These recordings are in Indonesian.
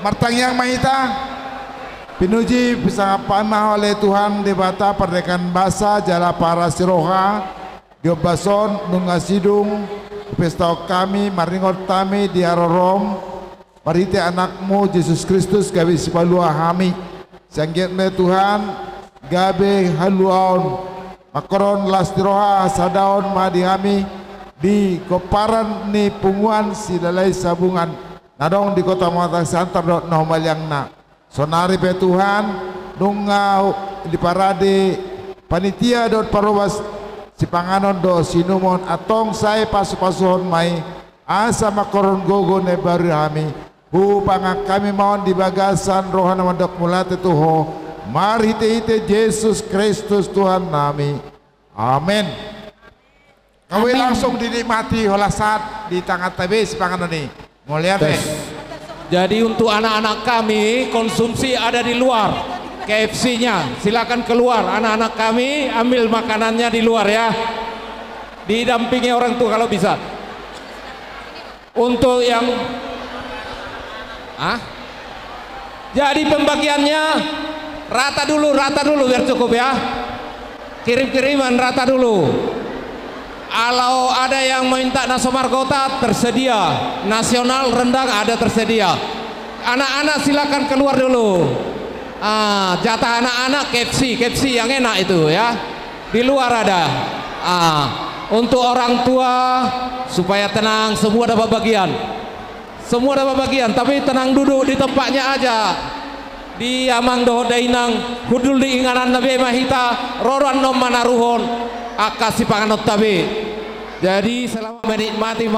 Martang yang mahita pinuji bisa panah oleh Tuhan debata perdekan basa jala para siroha diobason nungasidung pesta kami maringot kami di arorom marite anakmu Yesus Kristus gawe sipalua hami sanggitme Tuhan gabe haluaon makoron lastiroha sadaon madihami di koparan ni punguan sidalai sabungan nadong di kota Mata Santar dot nomal yang na sonari pe Tuhan nungau di parade panitia dot parobas si panganon do sinumon atong saya pasu-pasuhon mai asa makoron gogo ne baru kami hu pangak kami mohon di bagasan rohana mandok mulate tuho mari hite Yesus Kristus Tuhan nami amin. Kami langsung dinikmati olah saat di tangan TV si panganon ini mulia deh. Jadi untuk anak-anak kami konsumsi ada di luar KFC-nya, silakan keluar anak-anak kami ambil makanannya di luar ya, didampingi orang tua kalau bisa. Untuk yang jadi pembagiannya rata dulu biar cukup ya, kirim-kiriman rata dulu. Kalau ada yang minta naso margota tersedia, nasional rendang ada tersedia. Anak-anak silakan keluar dulu. Jatah anak-anak KFC yang enak itu ya. Di luar ada. Untuk orang tua supaya tenang, semua dapat bagian. Semua dapat bagian, tapi tenang duduk di tempatnya aja. Di amang doh dainang hudul di inganan nabi mahita roran nom manaruhon akasi panganot tabe. Jadi selama menikmati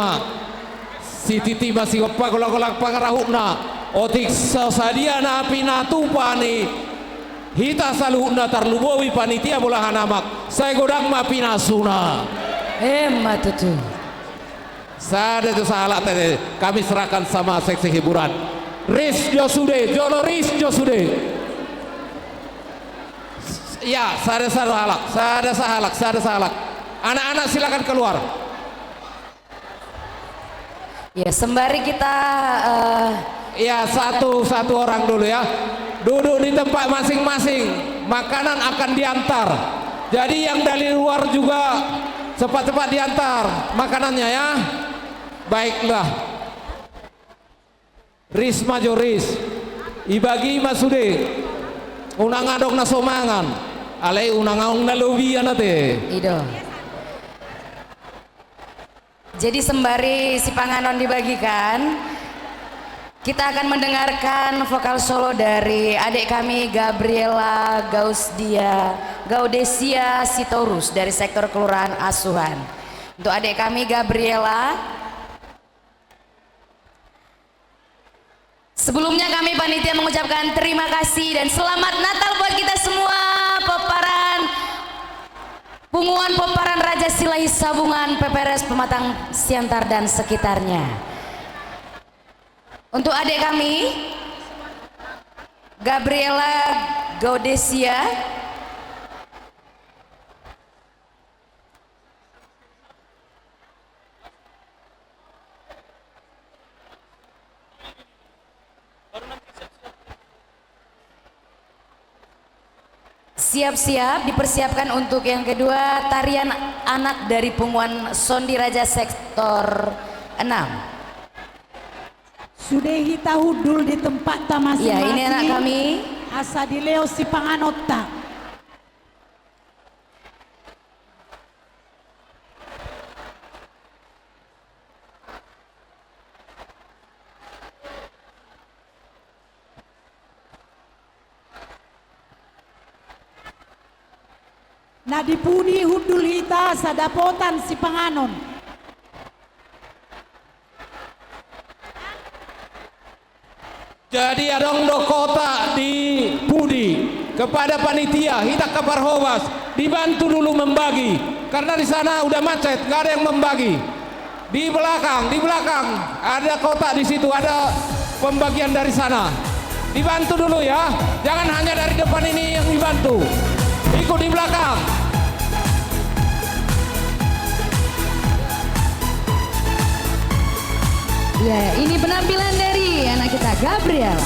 si titi masih apa golak-golak pangarahuna otik sadia na pina tupani hita saluhuna tarlubowi panitia bolahan amak saya godang ma pinasuna matutu sada itu salah tadi kami serahkan sama seksi hiburan ris josude jolo ris josude ya sada sahalak anak-anak silakan keluar. Ya sembari kita ya satu orang dulu ya, duduk di tempat masing-masing, makanan akan diantar. Jadi yang dari luar juga cepat-cepat diantar makanannya ya. Baiklah, ris majoris ibagi masude unang adok nasomangan alai unang aung nalubi anate ido. Jadi sembari si panganon dibagikan, kita akan mendengarkan vokal solo dari adik kami Gabriela Gaudesia Sitorus dari sektor Kelurahan Asuhan. Untuk adik kami Gabriela, sebelumnya kami panitia mengucapkan terima kasih dan selamat Natal buat kita semua. Punguan Poparan Raja Silahi Sabungan PPRS Pematang Siantar dan sekitarnya. Untuk adik kami Gabriela Gaudesia, siap-siap dipersiapkan untuk yang kedua tarian anak dari Punguan Sondi Raja sektor 6. Sudah kita hudul di tempat masing-masing. Ya, ini anak kami. Asa di Leo si panganota. Nah dipuni hudul hita sadapotan si panganon. Jadi adong do kota di Pudi kepada panitia hita kabar howas dibantu dulu membagi karena di sana udah macet nggak ada yang membagi. Di belakang ada kota di situ ada pembagian dari sana. Dibantu dulu ya, jangan hanya dari depan ini yang dibantu. Ikut di belakang. Ya, ini penampilan dari anak pasangan kita Gabriel.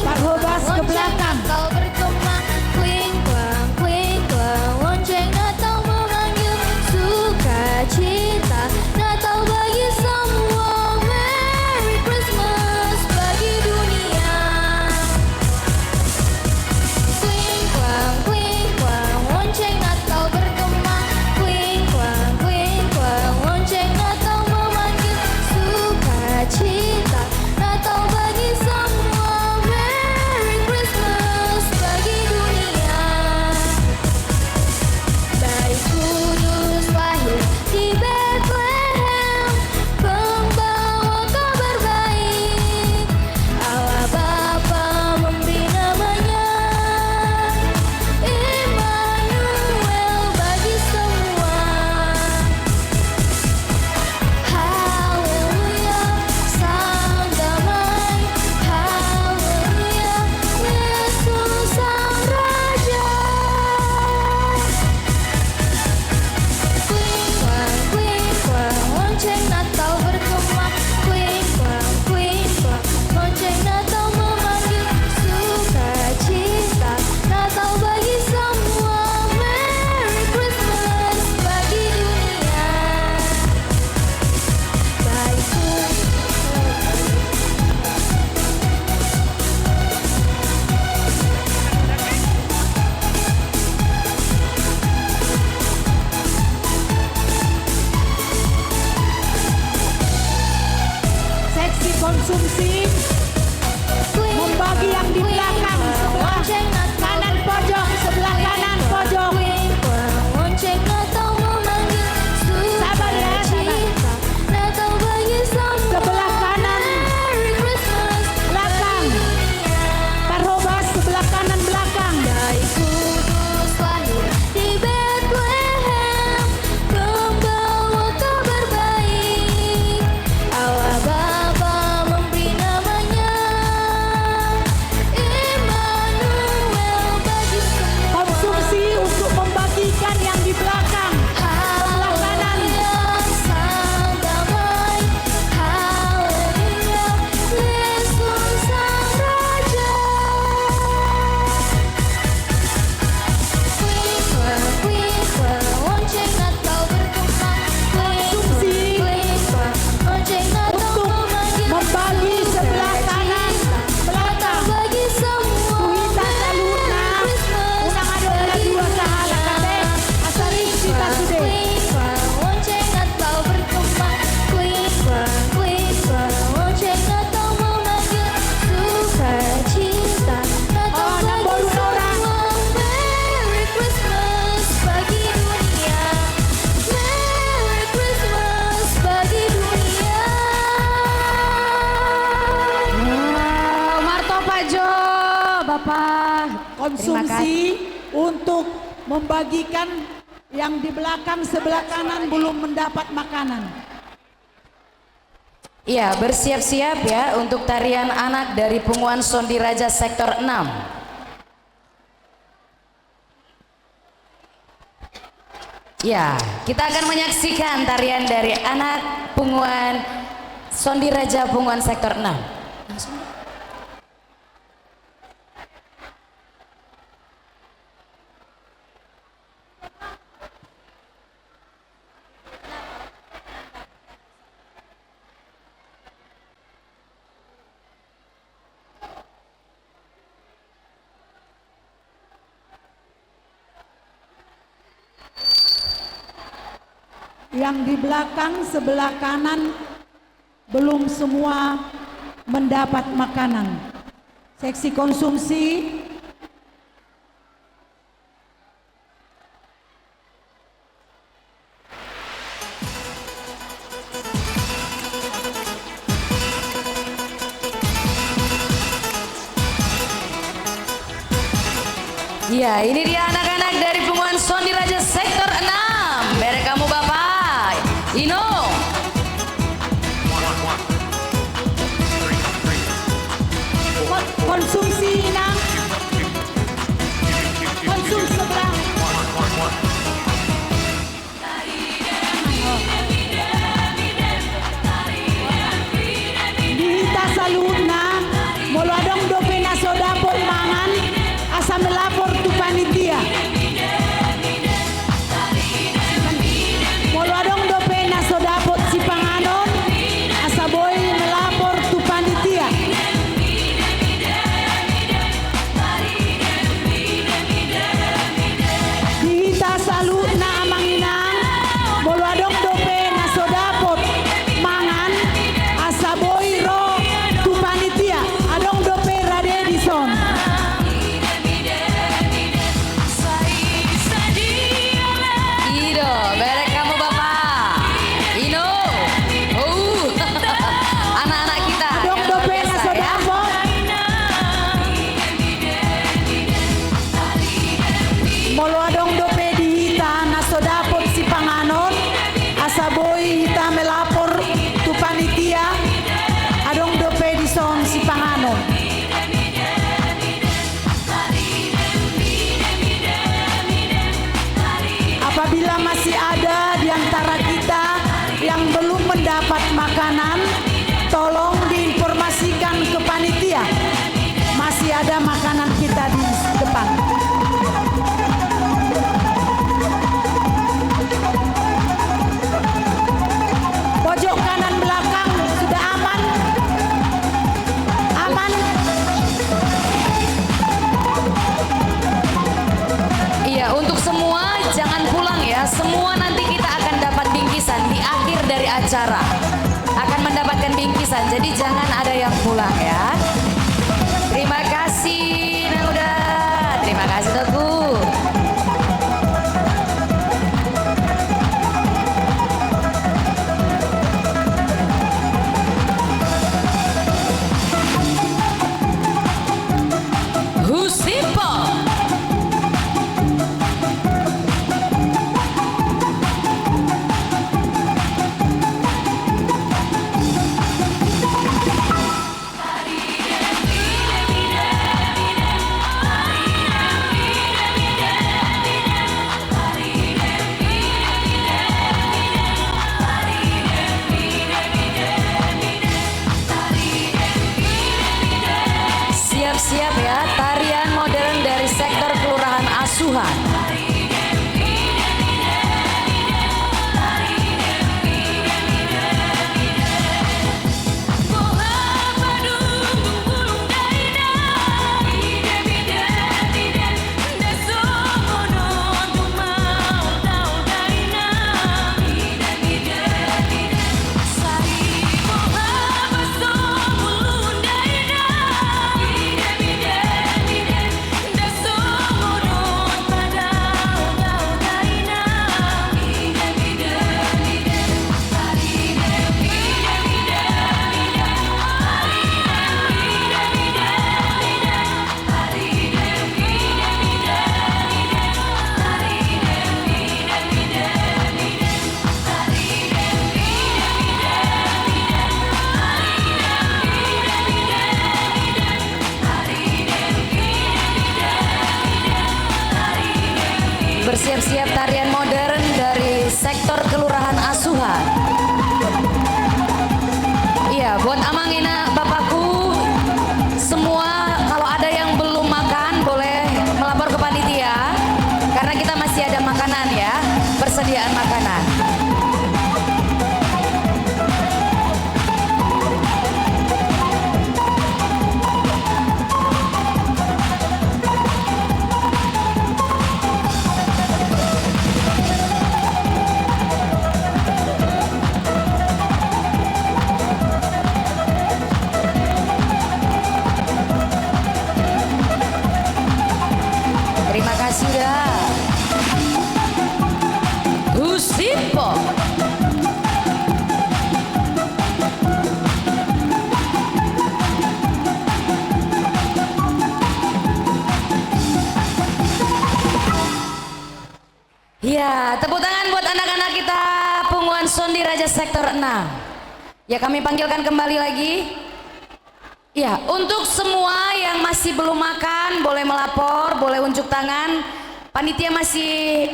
Pak Hobas ke belakang. Kau berkembang, kuing kuang, lonceng Natal memanggil sukacita. Natal bagi semua, Merry Christmas bagi dunia. Kuing kuang, lonceng Natal berkembang. Kuing kuang, lonceng Natal memanggil sukacita. Natal bagi semua, Merry Christmas bagi dunia. Bayi kudus lahir di Bethlehem, pembawa kabar baik. Allah Bapa memberi namanya Immanuel bagi semua. Haleluya, sang damai. Haleluya, Yesus sang Raja. Kuing kuang, lonceng Natal bergema. Kuing kuang, lonceng Natal memanggil sukacita. Natal bagi semua, Merry Christmas bagi dunia. Baikku. Seksi konsumsi membagi yang di belakang sebelah kanan pojok, sebelah kanan pojok. Lonceng Natal memanggil Sabar ya, sabar. sukacita. Natal bagi semua, Sebelah kanan Merry Christmas belakang. bagi dunia. Pak Hobas sebelah kanan belakang. Bayi kudus lahir di Bethlehem, pembawa kabar baik. Allah Bapa memberi namanya Immanuel bagi semua. Konsumsi untuk membagikan yang di belakang. Sebelah kanan. Haleluya, sang damai. Haleluya, Yesus sang Raja. Kuing kuang, lonceng Natal bergema. Konsumsi Lonceng Natal untuk memanggil membagi sebelah kanan belakang. bagi semua, Kuita saluna, unang ada dua sahala kate, asari kita sudah. lonceng Natal berkembang. Kuing kuang, lonceng Natal memanggil sukacita. Natal Oh, bagi nombor semua, orang. Merry Christmas bagi dunia. Merry Christmas bagi dunia. Wow, Marto Pajo, Bapak. Konsumsi untuk membagikan yang di belakang sebelah kanan belum mendapat makanan. Iya, bersiap-siap ya untuk tarian anak dari Punguan Sondi Raja Sektor 6. Ya, kita akan menyaksikan tarian dari anak Punguan Sondi Raja Punguan Sektor 6. Yang di belakang sebelah kanan belum semua mendapat makanan. Seksi konsumsi Ya, ini dia anak-anak dari Punguan Sondi Raja Sektor 6. Merek kamu Bapak Ino. konsumsi inang, konsumsi sebelah. Saboi kita melapor tu panitia adong dope di son si pangano. Apabila masih ada di antara kita yang belum mendapat makanan, tolong diinformasikan ke panitia. Masih ada makanan kita di depan. Pojok kanan belakang sudah aman? Aman? Iya, untuk semua jangan pulang ya. Semua nanti kita akan dapat bingkisan di akhir dari acara. Akan mendapatkan bingkisan, jadi jangan ada yang pulang ya. Terima kasih Nauda. Terima kasih Teguh. Husipo. Siap-siap ya, tarian modern dari sektor Kelurahan Asuhan. Bersiap-siap tarian modern dari sektor Kelurahan Asuhan. Iya, buat Amangina Bapakku, semua kalau ada yang belum makan boleh melapor ke panitia karena kita masih ada makanan ya, persediaan makanan. Terima kasih udah. Husipo. Ya, tepuk tangan buat anak-anak kita Punguan Sondi Raja Sektor 6. Ya, kami panggilkan kembali lagi. Ya, untuk semua yang masih belum makan boleh melapor, boleh unjuk tangan. Panitia masih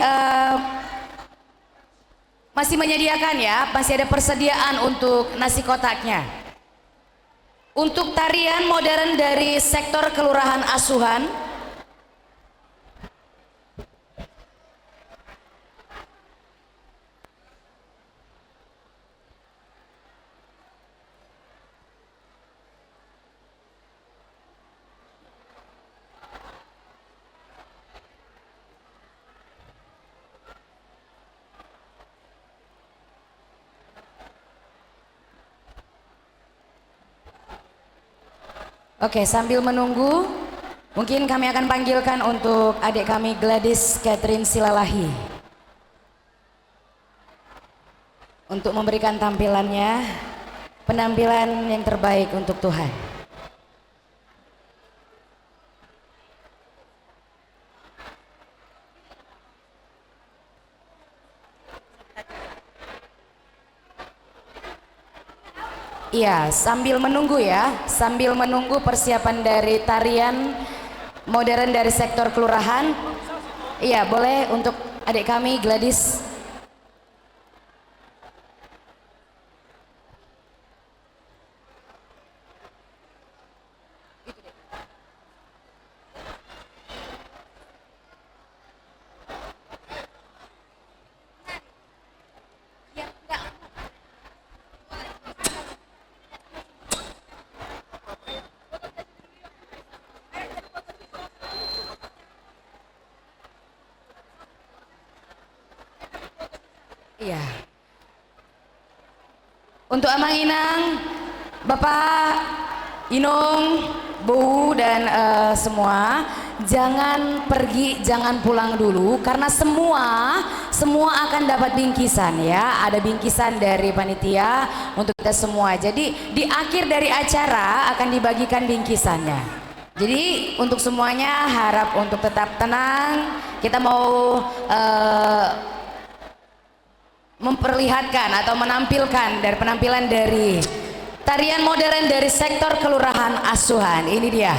menyediakan ya, masih ada persediaan untuk nasi kotaknya. Untuk tarian modern dari sektor Kelurahan Asuhan. Oke, sambil menunggu, mungkin kami akan panggilkan untuk adik kami Gladys Catherine Silalahi untuk memberikan tampilannya, penampilan yang terbaik untuk Tuhan. Iya, sambil menunggu ya, sambil menunggu persiapan dari tarian modern dari sektor kelurahan. Iya, boleh untuk adik kami Gladys. Iya. Untuk Amang Inang, Bapak Inung, Bu dan semua, jangan pergi, jangan pulang dulu karena semua akan dapat bingkisan ya. Ada bingkisan dari panitia untuk kita semua. Jadi di akhir dari acara akan dibagikan bingkisannya. Jadi untuk semuanya harap untuk tetap tenang. Kita mau memperlihatkan atau menampilkan dari penampilan dari tarian modern dari sektor kelurahan Asuhan. Ini dia.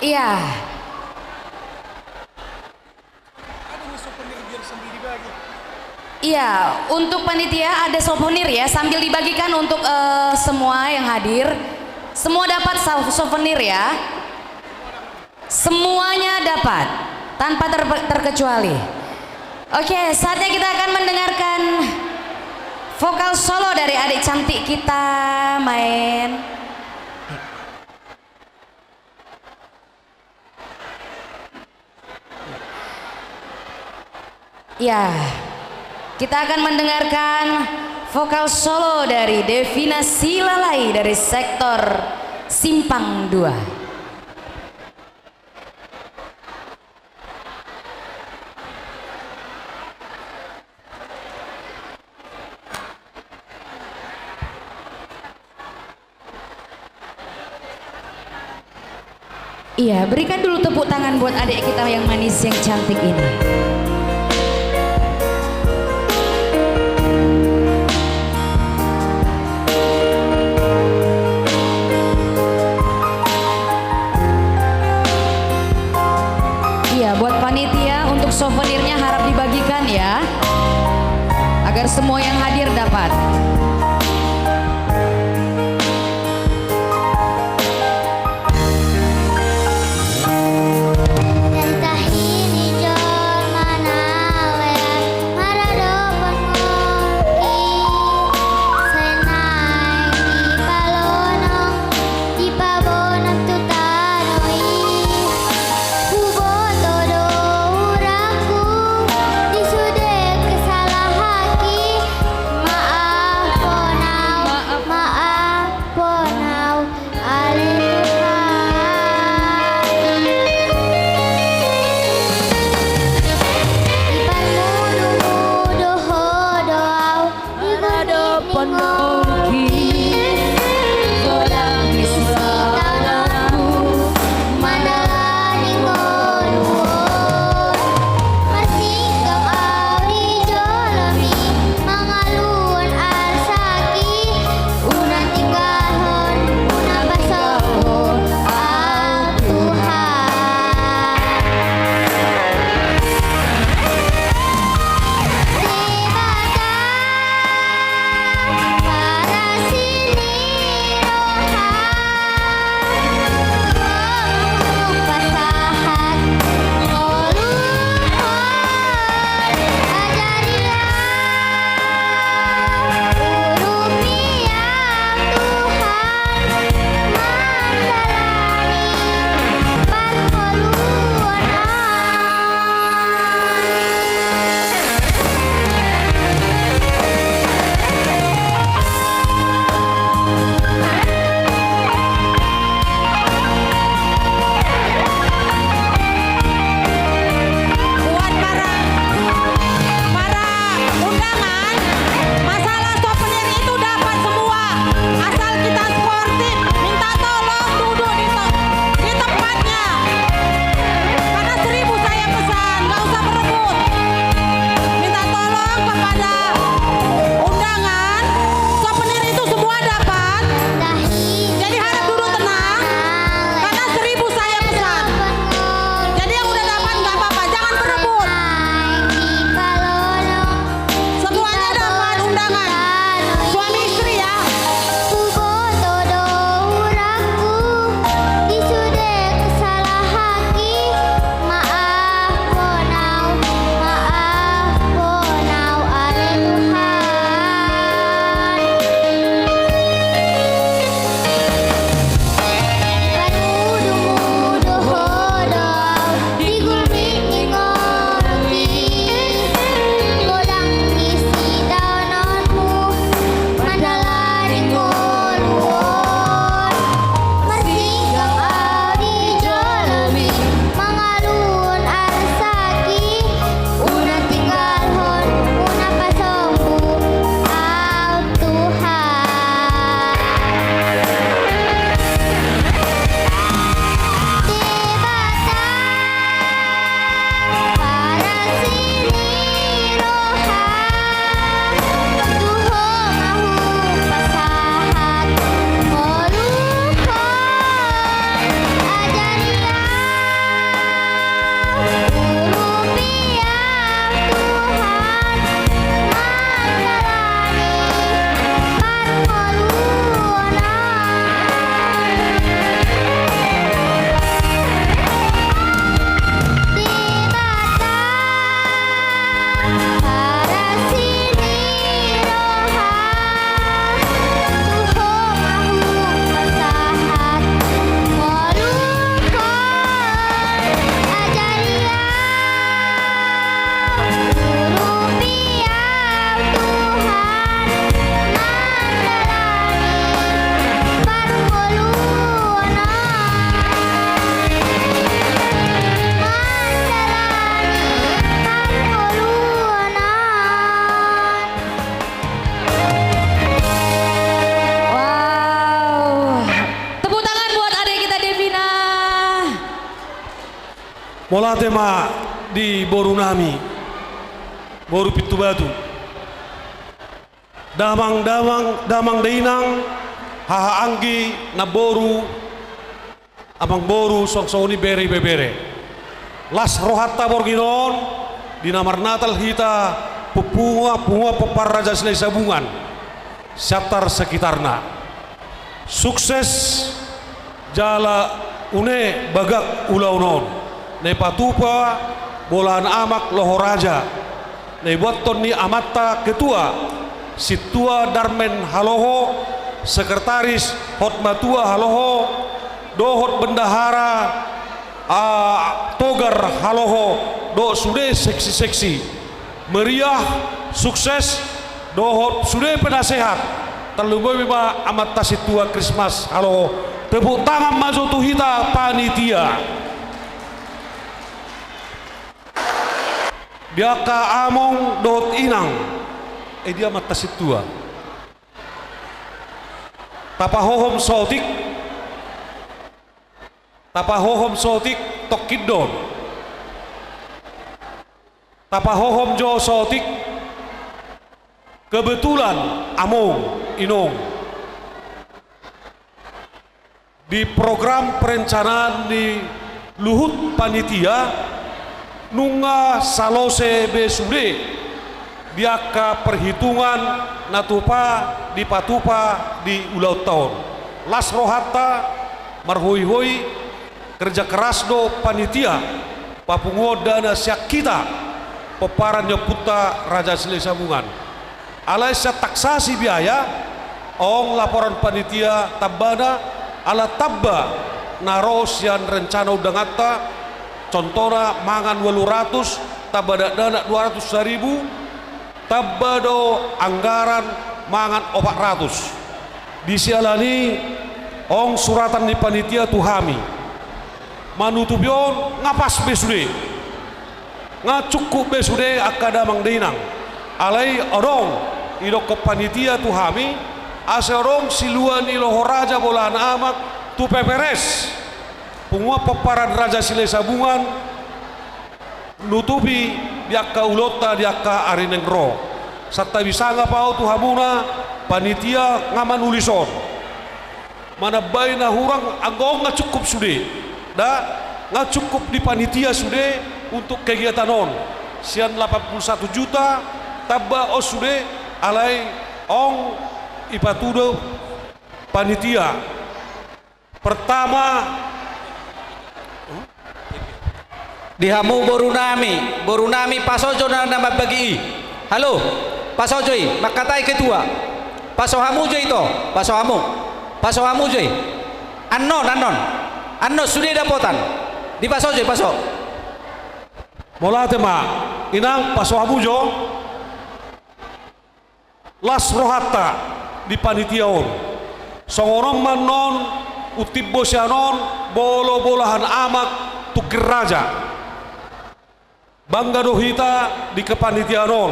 Iya. Iya, untuk panitia ada souvenir ya, sambil dibagikan untuk semua yang hadir. Semua dapat souvenir ya. Semuanya dapat, tanpa terkecuali. Oke, saatnya kita akan mendengarkan vokal solo dari adik cantik kita main. Ya, kita akan mendengarkan vokal solo dari Devina Silalai dari sektor Simpang 2. Iya, berikan dulu tepuk tangan buat adik kita yang manis yang cantik ini. Iya, buat panitia untuk souvenirnya harap dibagikan ya, agar semua yang hadir dapat. Maaf Mola tema di boru nami, boru pitu batu. Damang deinang, haha anggi na boru, amang boru song-song ni bere bebere. Las rohatta borginon, di namar natal hita, punga pepar raja selai sabungan, syatar sekitarna. Sukses jala une bagak ulaunon, ne patupa bolaan amak lohoraja, ne buaton ni amata ketua, situa Darmen haloho, sekretaris hotmatua haloho, dohot bendahara togar haloho, do sude seksi-seksi, meriah sukses, dohot sude penasehat, terlalu bima amat situa Christmas haloho, tepuk tangan maju tuhita panitia. Diaka among dohot inang, dia mata situa. Tapahohom sotik tokidon. Tapahohom jo sotik kebetulan among inong. Di program perencanaan di Luhut panitia nunga salose besude biaka perhitungan natupa di patupa di ulau tahun las rohata marhoi-hoi kerja keras do panitia papungo dana syak kita peparan nyeputa raja selai sabungan alai sya taksasi biaya ong laporan panitia tabbana ala tabba naros yang rencana udangata contohnya mangan 800 tabada dana 200.000 tabado anggaran mangan 400 disialani ong suratan di panitia tuhami manutupion ngapas besude ngacukup besude akada mangdinang alai orong idok ke panitia tuhami ase orong siluan ilohoraja bolaan amak tu peperes pungua peparan raja silai sabungan nutupi diaka ulota diaka arinengro serta bisa ngapau tu hamuna panitia ngaman ulison mana baina hurang agong nga cukup sude da nga cukup di panitia sude untuk kegiatan on sian 81 juta tabba os sude alai ong ipatudo panitia pertama dihamu boru nami pasojo na nama bagi halo pasojoi makatai ketua pasohamu jo itu pasohamu jo annon sudah dapotan di pasojoi paso mola tema inang pasohamu jo las rohata di panitia on songorong manon utib bosyanon bolo-bolahan amak tukir raja bangga dohita di kepanitiaan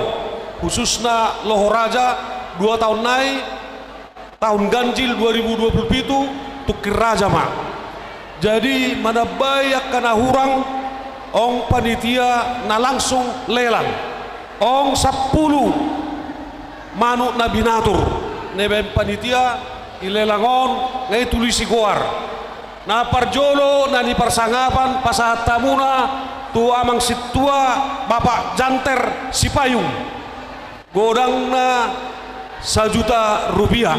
khususnya lohoraja 2 tahun naik tahun ganjil 2027 tukir raja mak jadi mana bayak kana hurang ong panitia na langsung lelang ong 10 manuk nabinatur neben panitia ilelangon ngai tulisi goar na parjolo na ni parsangapan pasahat tamuna tu amang situa bapak janter sipayung godang na 1 juta rupiah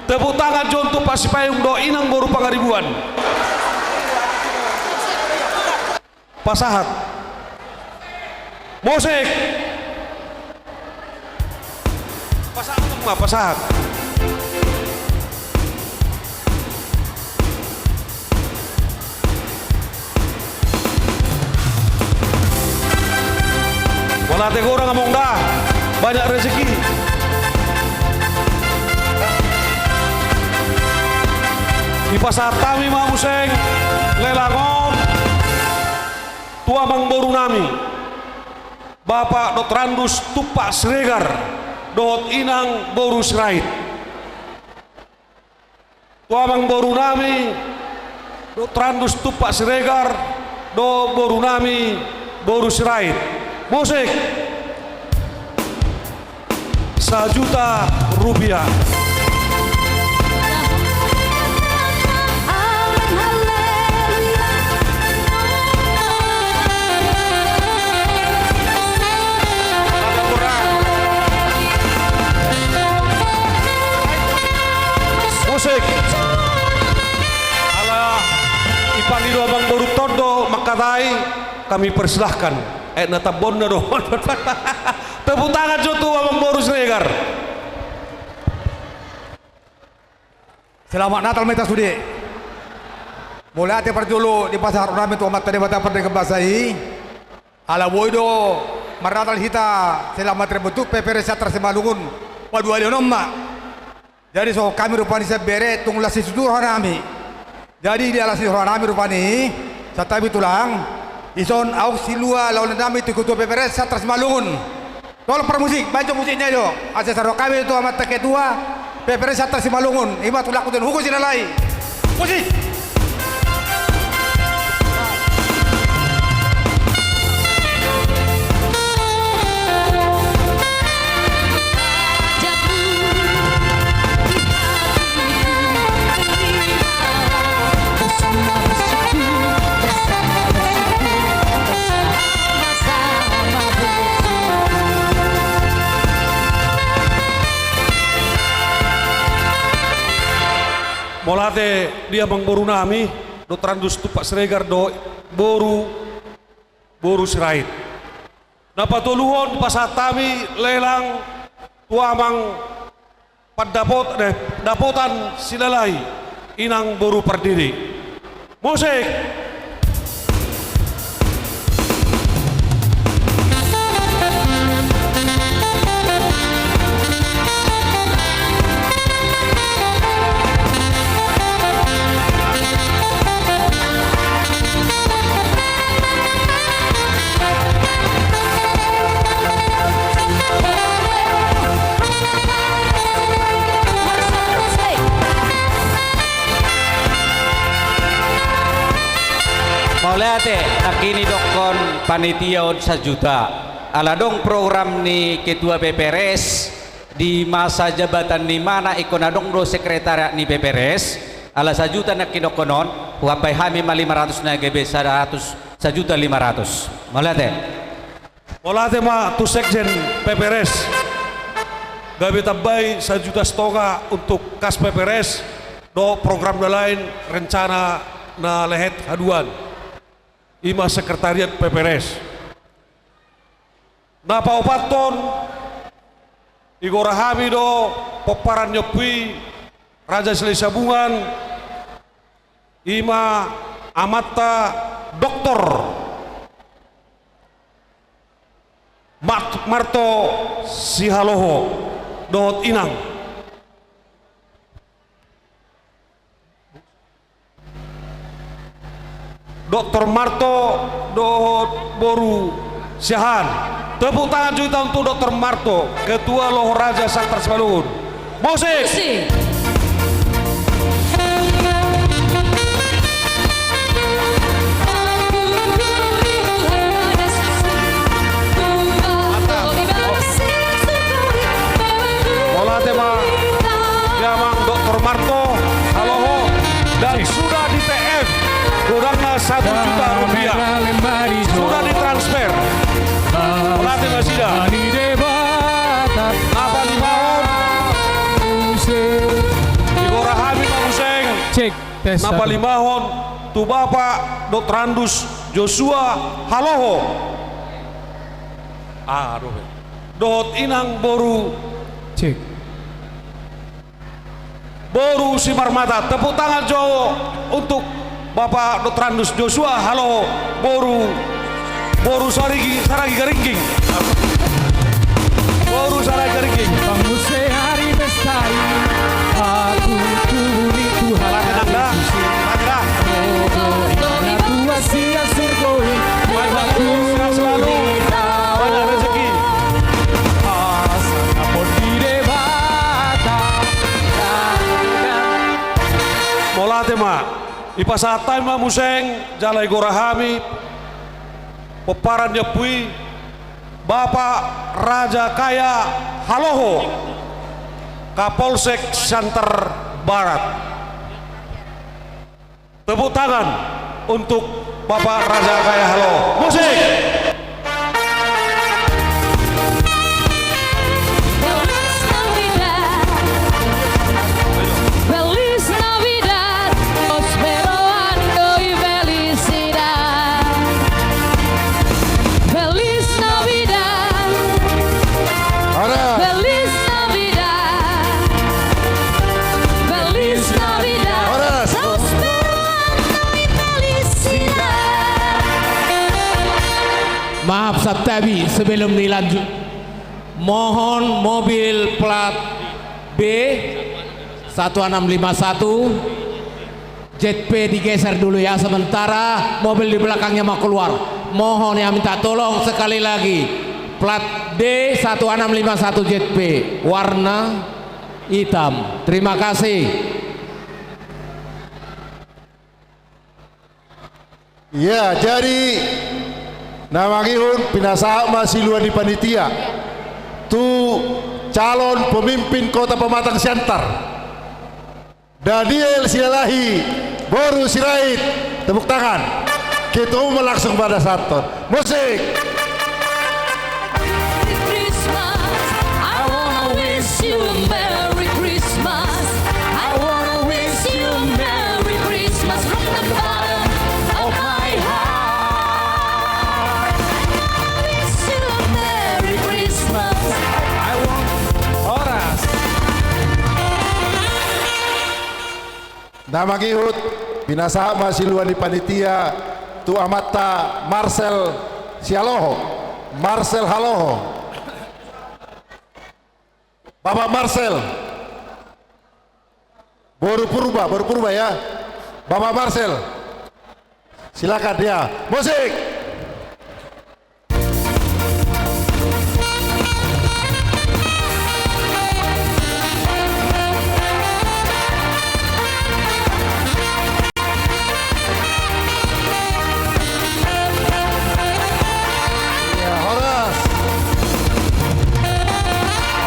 tepuk tangan jonto pak sipayung do inang baru pangaribuan pasahat mosek pasahat wala tega orang ngomong dah banyak rezeki di pasar kami mau museng lelangon tua bang boru nami Bapak Dr. Andus Tupak Siregar Dohot Inang Boru Sirait tua bang boru nami Dr. Andus Tupak Siregar do boru nami boru sirait. Musik 1 juta rupiah. Musik ala ipangido abang boru todo makatai kami persilahkan natabon na doon. Tepuk tangan jotu abang boru Siregar. Selamat Natal Meta Sudi. Mulai hati perjulu di pasar rame tu amat tadi bata perdeka basai. Ala boido maratal hita selamat terbentuk PPRS tersemalungun padu alionomma. Jadi so kami rupani sebere tunglah sisudur hanami. Jadi di alas hanami rupani satabi tulang ison au silua lawan nami tu kutu PPRS tersemalungun. Tolong permusik, bantu musiknya itu. Asa saro kami itu amat ketua PPRS tersemalungun. Ima tulak kutun hukum sinalai. Musik. Molate dia bang boru nami do trandus tu Pak Siregar do boru sirait. Napa tuluhon pasatami lelang tuamang dapotan silalai inang boru perdiri. Musik. Maulate nakini dokon panitia 1 juta. Ala dong program ni ketua PPRS di masa jabatan ni mana ikonadong do sekretariat ni PPRS. Ala 1 juta nakidokonon wapai hami 500 na GB 100 1 juta 500. Molate ma tu sekjen PPRS gabe tabay 1 juta setengah untuk kas PPRS do program lain rencana na lehet haduan ima sekretariat PPRS. Napa opaton igorahami do poparan nyopi Raja Selisabungan ima amata Doktor Marto Sihaloho dohot inang Dr. Marto dohot boru Siahan. Tepuk tangan juta untuk Dr. Marto, Ketua Loho Raja Saktar Semalungun. Musik. Yamang Dr. Marto Haloho dan sudah di TF kurangnya 1 juta rupiah sudah ditransfer pelatih Masida apa limahon Igora Habib Museng Cek tes. napa limahon tu Bapak Dr. Andus Joshua Haloho aduh dot inang boru Cek. Boru Simar Mata. Tepuk tangan Jawa untuk Bapak Dr. Andus Joshua. Halo Boru Saragi Garingking. Boru Saragi Garingking. Panguse hari bestari aku tuni Tuhan Anda tua sia surgoi aku selalu banyak rezeki. Apon di debata Mola tema Ipasatay Museng Jalai Gorahami peparannya pui Bapak Raja Kaya Haloho, Kapolsek Santer Barat. Tepuk tangan untuk Bapak Raja Kaya Haloho. Musik. Feliz Navidad, prospero año y felicidad. Feliz Navidad, Horas. feliz Navidad, feliz Navidad, Horas. prospero año y felicidad. Maaf Sabtabi, sebelum dilanjut, mohon mobil plat B 1651 Jet P digeser dulu ya, sementara mobil di belakangnya mau keluar. Mohon ya, minta tolong sekali lagi, plat D 1651 Jet P warna hitam. Terima kasih. Ya, jadi nama Gihun pinasa masih luar di panitia. Tu calon pemimpin Kota Pematang Siantar. Daniel Silalahi, Boru Sirait, tepuk tangan. Kita langsung pada satu. Musik. Merry Christmas, I wanna wish you a Merry Christmas. I wanna wish you a Merry Christmas from the bottom of my heart. I wish you a Merry Christmas. Nama Gihut pinasa masih luar di panitia. Tu amata Marcel Sialoho, Marcel Haloho. Bapak Marcel, Boru Purba ya. Bapak Marcel, silakan dia. Musik. Ya,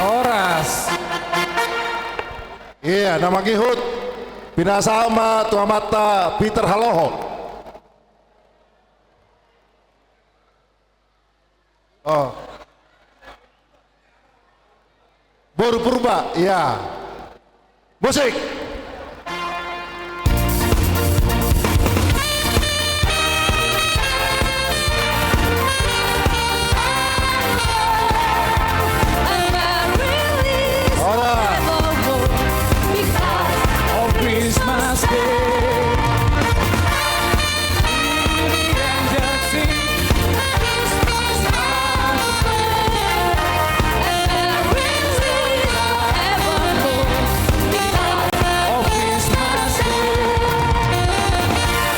Horas. Iya, nama Gihut pinasa sama tua mata Peter Haloho. Oh. Boru Purba, iya. Musik.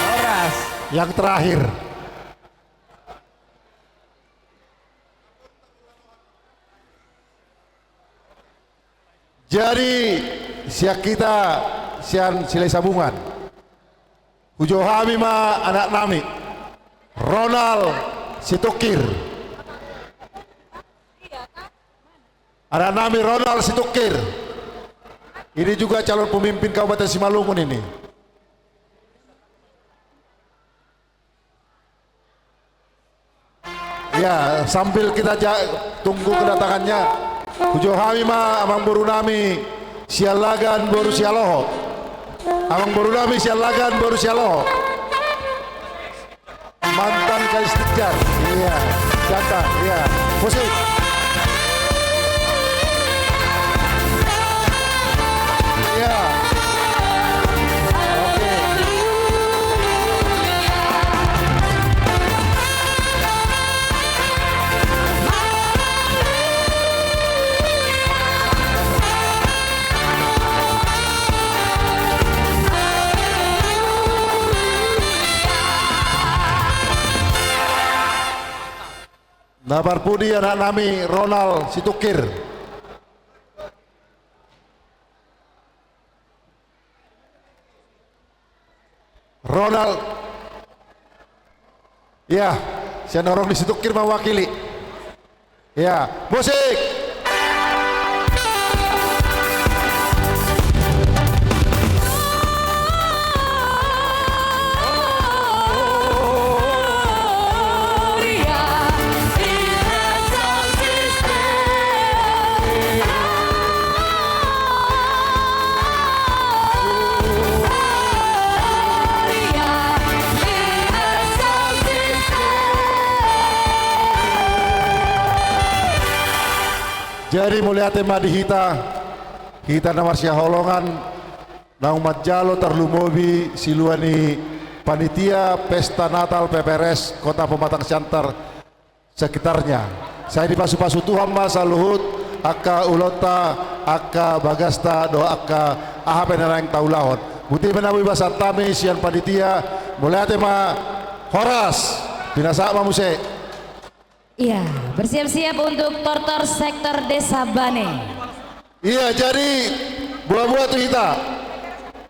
Horas. Yang terakhir. Jadi siak kita sian silai sabungan. Ujo hami ma anak nami Ronald Situkir. Anak nami Ronald Situkir. Ini juga calon pemimpin Kabupaten Simalungun ini. Ya, sambil kita tunggu kedatangannya. Ujo hami ma amang boru nami sialagan boru sialoho. Amang boru nami sialagan boru sialoho. Mantan Kais Tikjar. Iya, jantan, iya. Musik. Iya. Oke. Nabar Pudi anak nami Ronald Situkir. Ronald. Ya. Saya dorong di situ Kir mewakili. Ya, musik. Jadi mulia tema di kita namarsia holongan na umat jalo terlumobi siluani panitia pesta Natal PPRS Kota Pematang Siantar sekitarnya. Saya dipasu-pasu Tuhan masa luhut aka ulota aka bagasta doa aka aha penerang taulahon. Buti menawi basar tami sian panitia mulia tema Horas binasa mamuse. Iya, bersiap-siap untuk tortor sektor Desa Bane. Iya, jadi buah-buah tu kita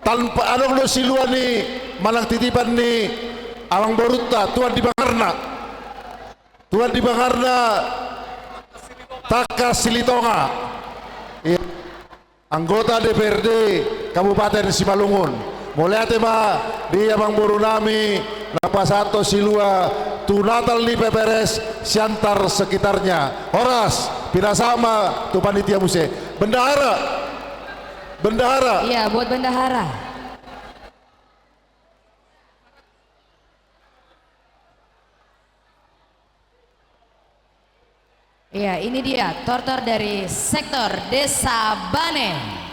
tanpa anong lo siluan ni malang titipan ni Awang Boruta Tuan di Bangarna Taka Silitonga, iya, anggota DPRD Kabupaten Simalungun. Mulai tema di Abang Borunami Napasato Silua tu Natal ni PPRS Siantar sekitarnya. Horas pirasama tu panitia muse. Bendahara. Iya, buat bendahara. Iya, ini dia tortor dari sektor Desa Bane.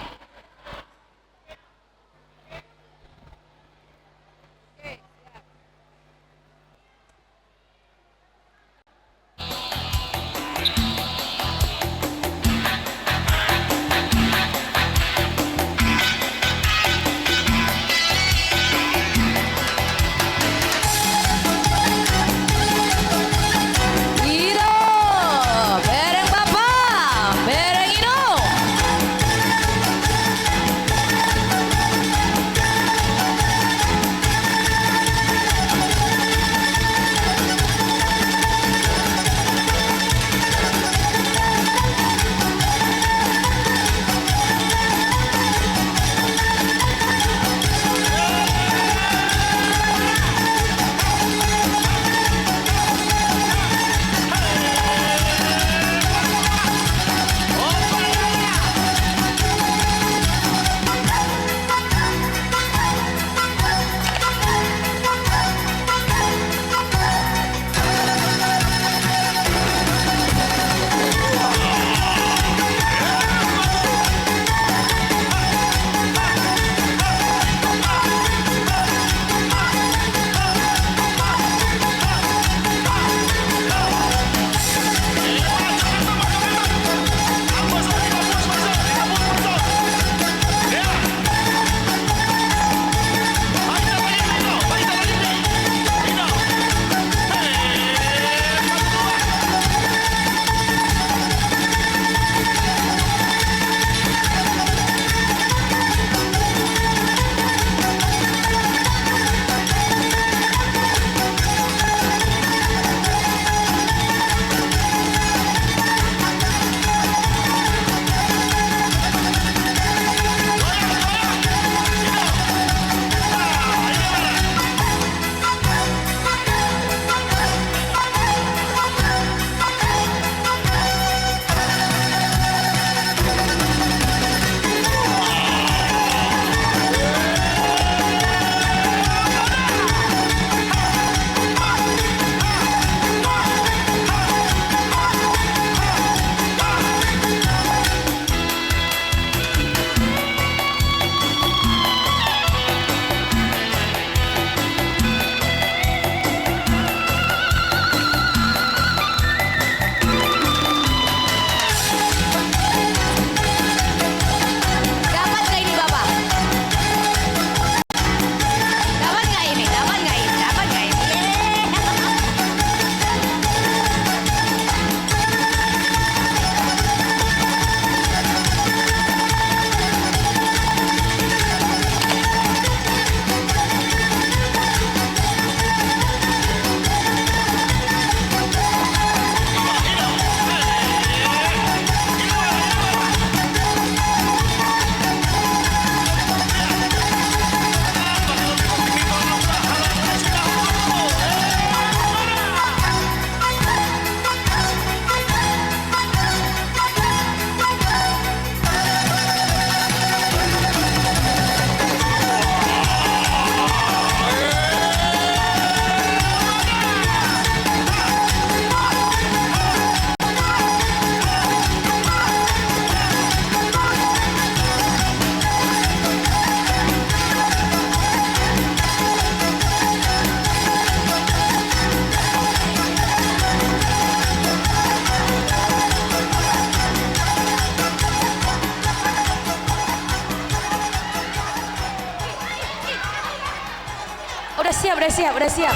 udah siap, udah siap.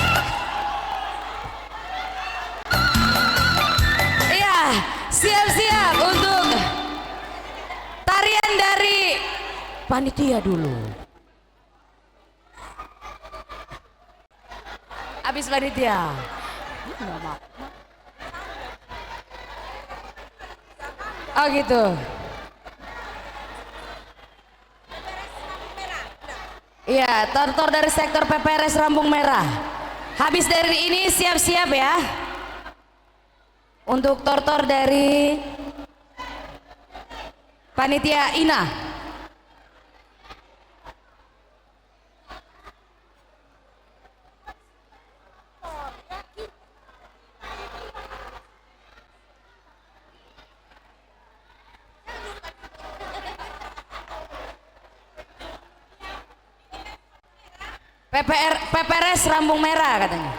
Iya, siap-siap untuk tarian dari panitia dulu. Habis panitia. Oh gitu. Iya, tortor dari sektor PPRS Rambung Merah. Habis dari ini siap-siap ya. Untuk tortor dari panitia INA. PPRS Rambung Merah katanya.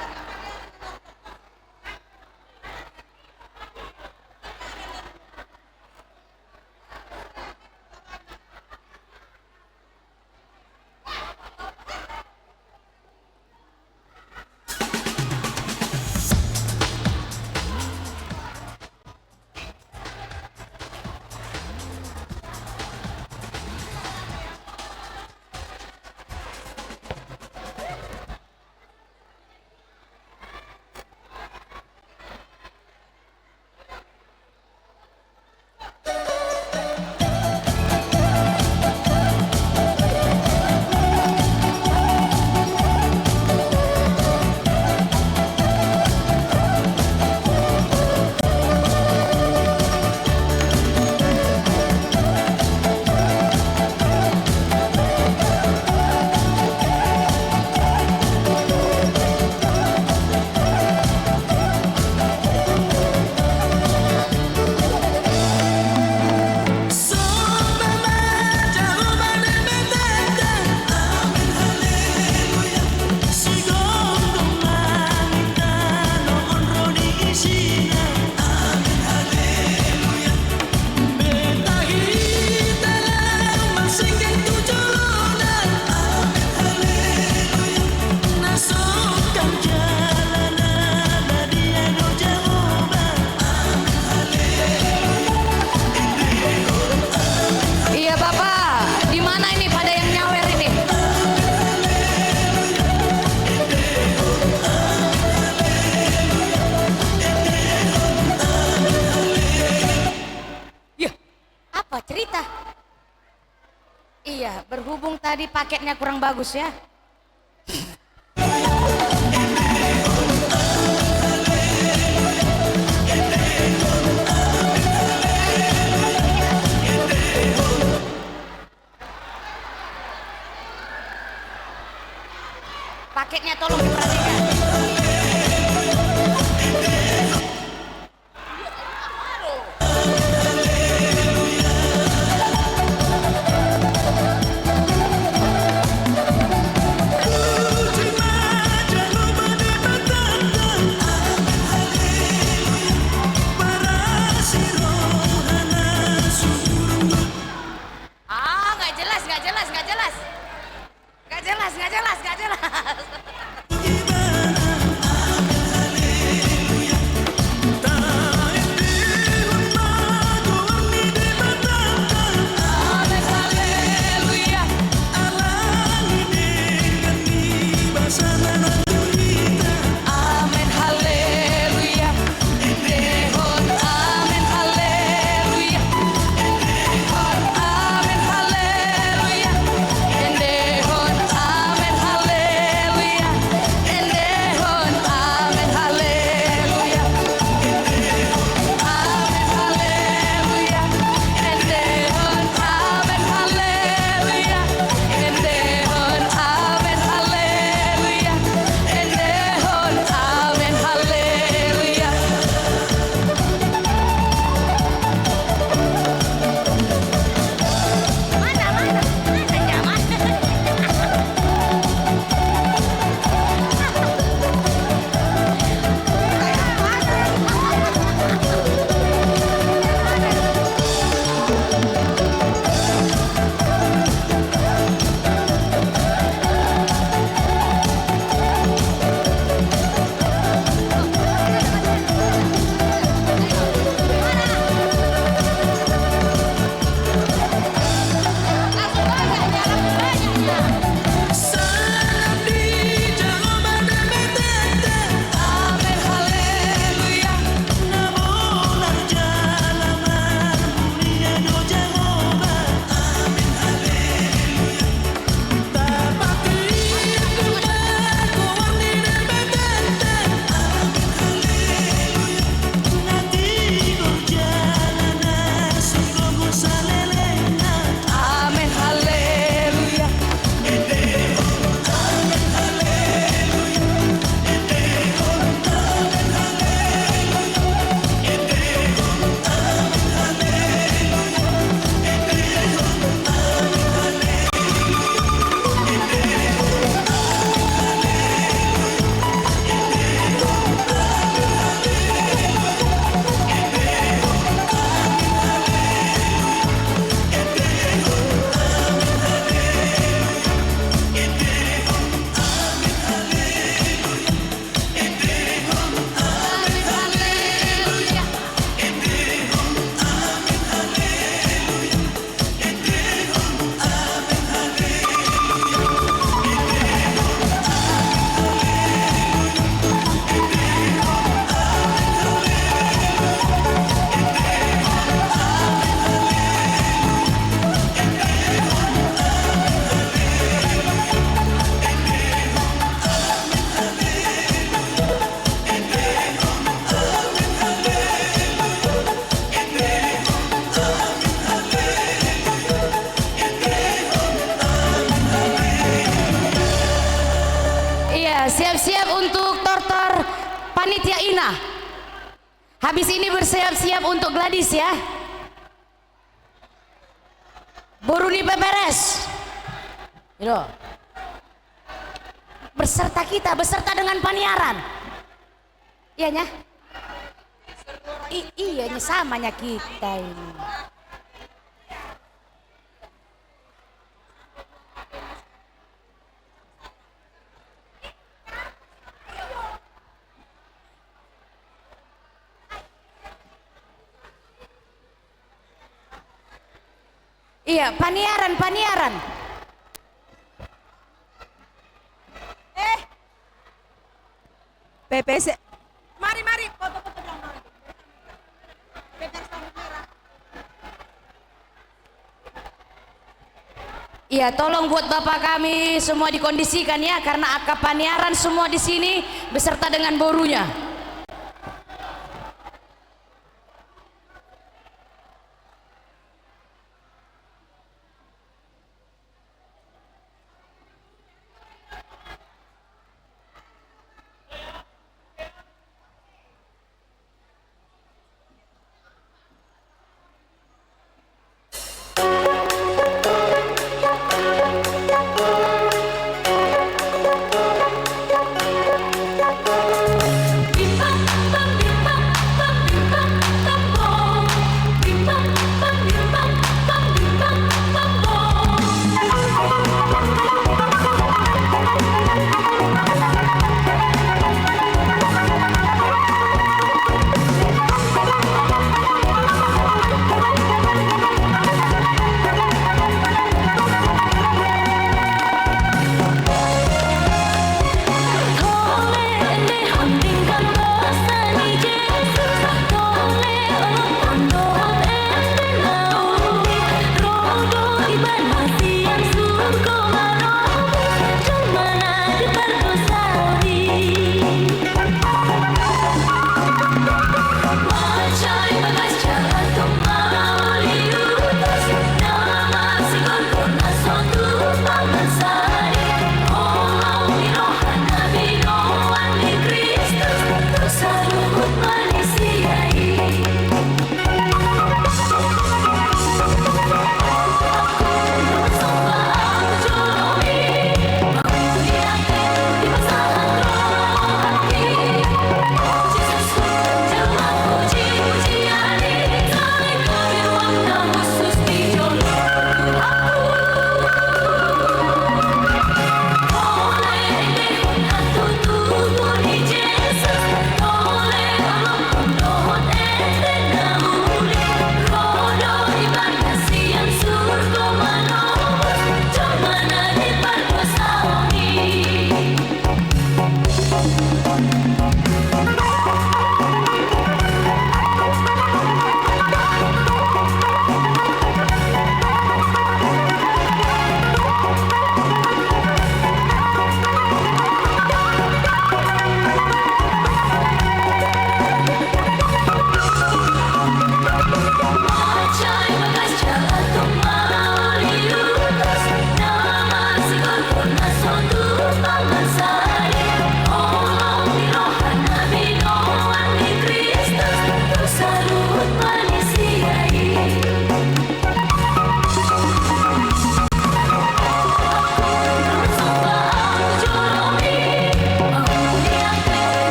Iya, berhubung tadi paketnya kurang bagus ya. Paketnya tolong diperhatikan. Habis ini bersiap-siap untuk Gladys ya. Boruni Peperes. Itu. Beserta kita, beserta dengan Paniaran. Iyanya? Iyanya samanya kita ini. Iya, Paniaran. PPC. Mari, foto-foto belakang. Iya, tolong buat Bapak kami semua dikondisikan ya, karena akap Paniaran semua di sini beserta dengan borunya.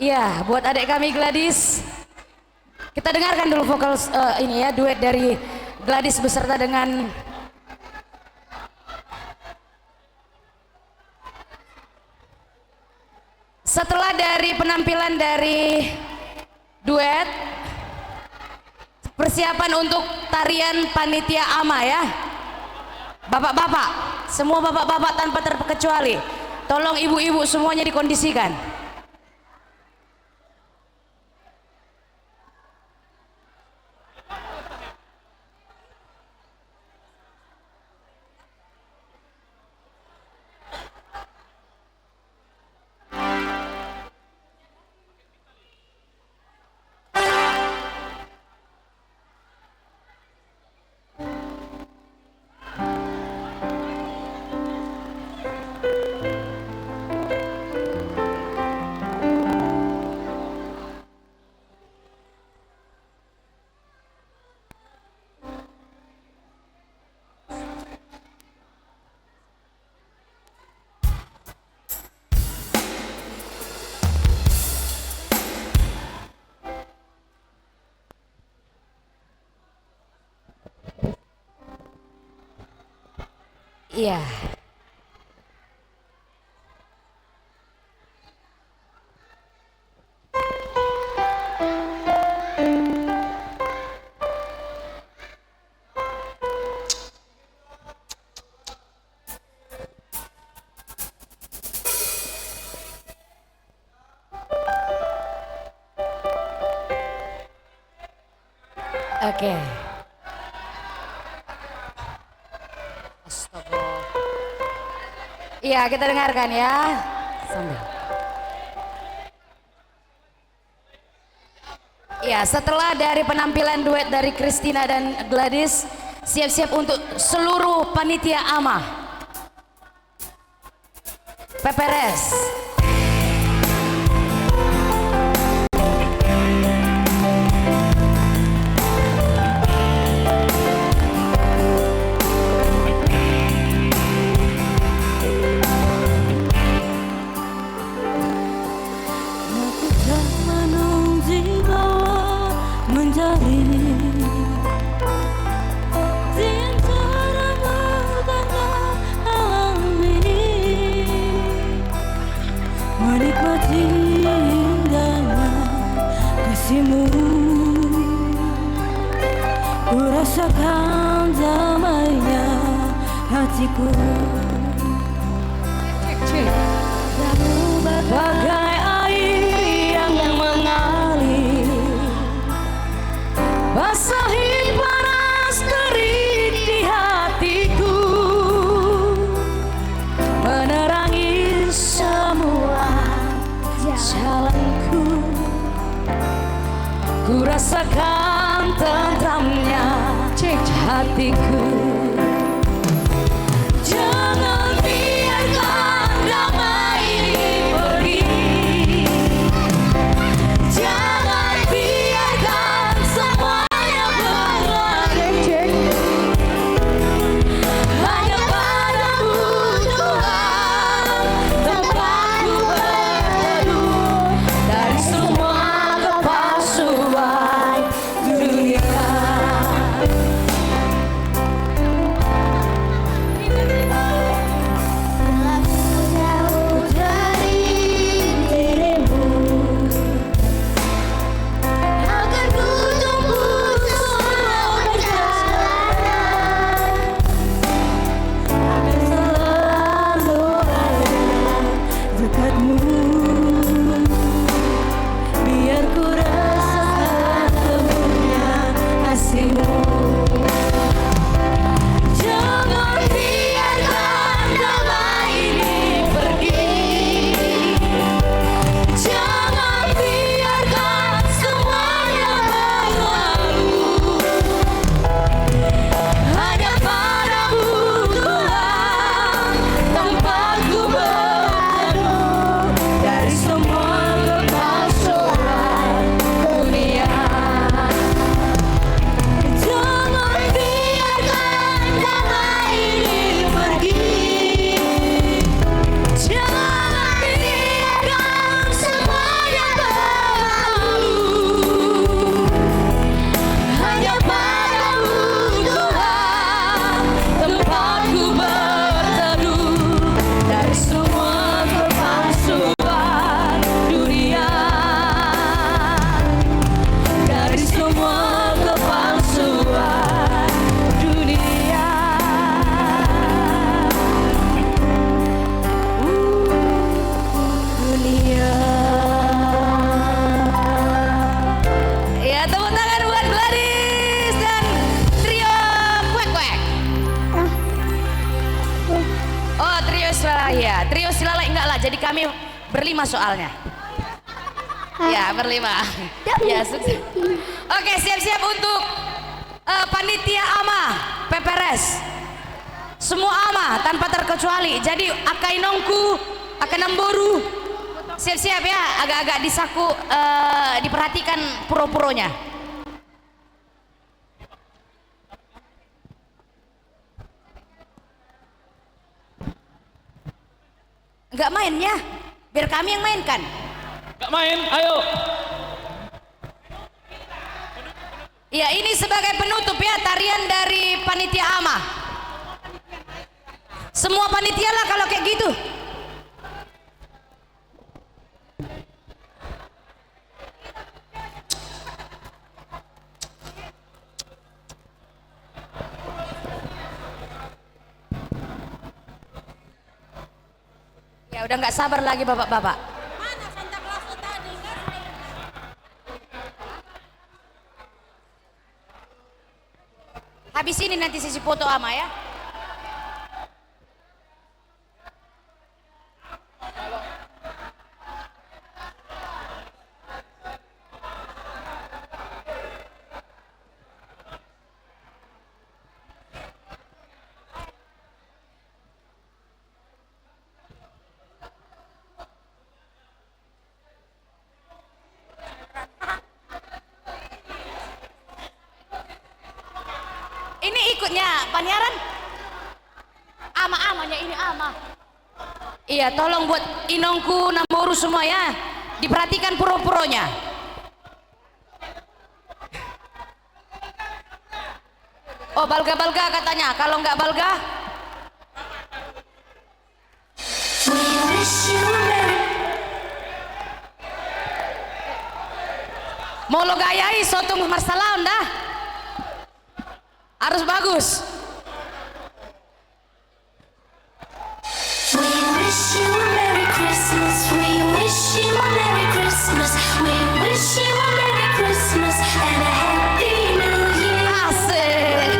Ya, buat adik kami Gladys, kita dengarkan dulu vokal ini ya, duet dari Gladys beserta dengan setelah dari penampilan dari duet, persiapan untuk tarian panitia ama ya. Bapak-bapak, semua bapak-bapak tanpa terkecuali, tolong ibu-ibu semuanya dikondisikan. Iya. Oke. Iya, kita dengarkan ya. Sambil. Ya, setelah dari penampilan duet dari Christina dan Gladys, siap-siap untuk seluruh panitia ama. Peperes. Rasakan damainya hatiku, bagai air yang mengalir, basahi panas terik di hatiku, menerangi semua jalanku. Ku rasakan tentramnya hatiku. Jangan biarkan damai ini pergi. Jangan biarkan semuanya berlalu. Hanya padamu Tuhan tempatku berteduh dari semua kepalsuan dunia. Iya, trio Silalai enggak lah. Jadi kami berlima soalnya. Ya, berlima. Ya, sukses. Oke, siap-siap untuk panitia AMA PPRS. Semua AMA tanpa terkecuali. Jadi Akainongku, Akanamboru, siap-siap ya. Agak-agak disaku, diperhatikan puro-puronya. Enggak mainnya, biar kami yang mainkan. Enggak main, ayo. Ya, ini sebagai penutup ya tarian dari panitia AMA. Semua panitia lah kalau kayak gitu. Ya udah nggak sabar lagi bapak-bapak. Habis ini nanti sesi foto AMA ya. Ini ikutnya Panyaran. Ama-amanya ini ama. Iya, tolong buat Inongku, Namboru semua ya. Diperhatikan puro-puronya. Oh, balga-balga katanya. Kalau nggak balga, mau lo gayai sotung marsalaun dah. Harus bagus. We wish you a Merry Christmas. We wish you a Merry Christmas. We wish you a Merry Christmas and a Happy New Year. Asik.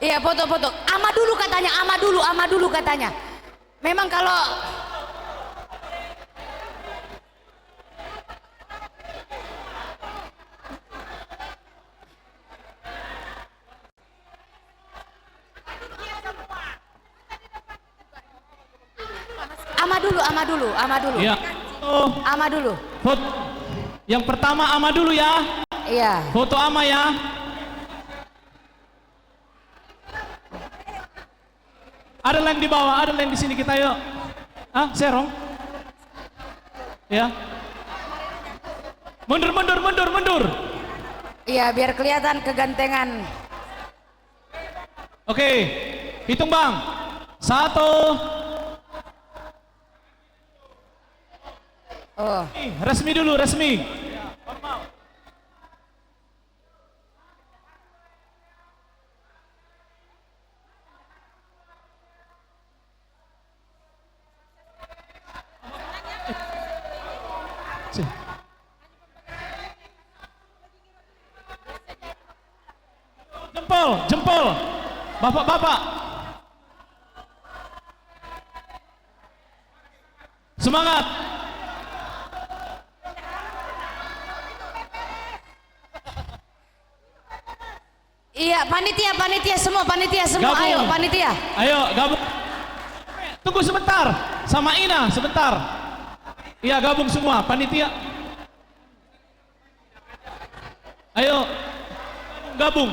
Iya, foto-foto. Ama dulu katanya. Memang kalau ama dulu. Ya. Ama dulu. Foto. Yang pertama ama dulu ya. Iya. Foto ama ya. Ada yang di bawah, ada yang di sini kita yuk. Serong. Ya. Mundur. Iya, biar kelihatan kegantengan. Oke. Hitung Bang. 1. Oh. Resmi dulu, resmi. Jempol. Bapak-bapak. Semangat. Iya, panitia semua, Gabung. ayo panitia. Ayo gabung. Tunggu sebentar, sama Ina sebentar. Iya gabung semua, panitia. Ayo gabung.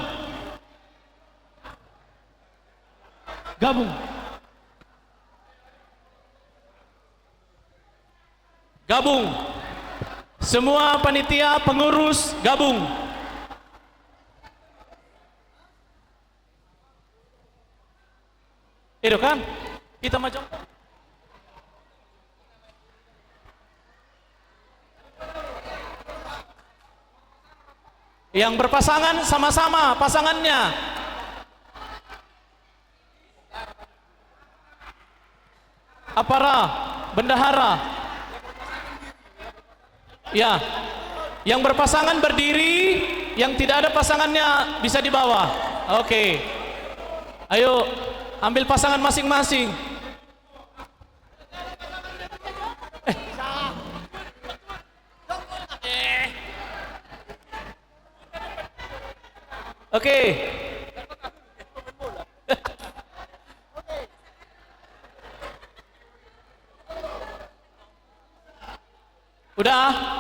Semua panitia, pengurus, gabung. Itu kan? Kita maju. Yang berpasangan sama-sama pasangannya. Apara, bendahara. Ya. Yang berpasangan berdiri, yang tidak ada pasangannya bisa di bawah. Oke. Ayo ambil pasangan masing-masing. Oke. Udah.